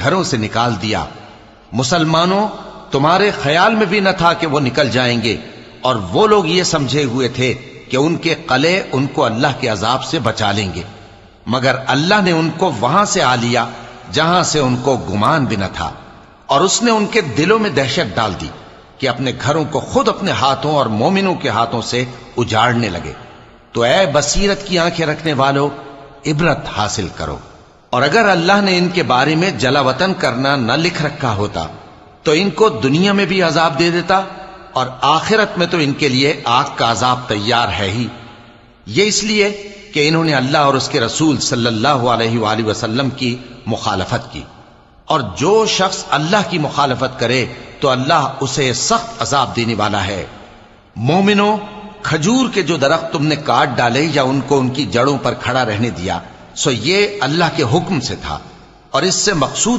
گھروں سے نکال دیا۔ مسلمانوں، تمہارے خیال میں بھی نہ تھا کہ وہ نکل جائیں گے، اور وہ لوگ یہ سمجھے ہوئے تھے کہ ان کے قلعے ان کو اللہ کے عذاب سے بچا لیں گے، مگر اللہ نے ان کو وہاں سے آ لیا جہاں سے ان کو گمان بھی نہ تھا، اور اس نے ان کے دلوں میں دہشت ڈال دی کہ اپنے گھروں کو خود اپنے ہاتھوں اور مومنوں کے ہاتھوں سے اجاڑنے لگے۔ تو اے بصیرت کی آنکھیں رکھنے والو، عبرت حاصل کرو۔ اور اگر اللہ نے ان کے بارے میں جلا وطن کرنا نہ لکھ رکھا ہوتا تو ان کو دنیا میں بھی عذاب دے دیتا، اور آخرت میں تو ان کے لیے آگ کا عذاب تیار ہے ہی۔ یہ اس لیے کہ انہوں نے اللہ اور اس کے رسول صلی اللہ علیہ وآلہ وسلم کی مخالفت کی، اور جو شخص اللہ کی مخالفت کرے تو اللہ اسے سخت عذاب دینے والا ہے۔ مومنوں، کھجور کے جو درخت تم نے کاٹ ڈالے یا ان کو ان کی جڑوں پر کھڑا رہنے دیا، سو یہ اللہ کے حکم سے تھا، اور اس سے مقصود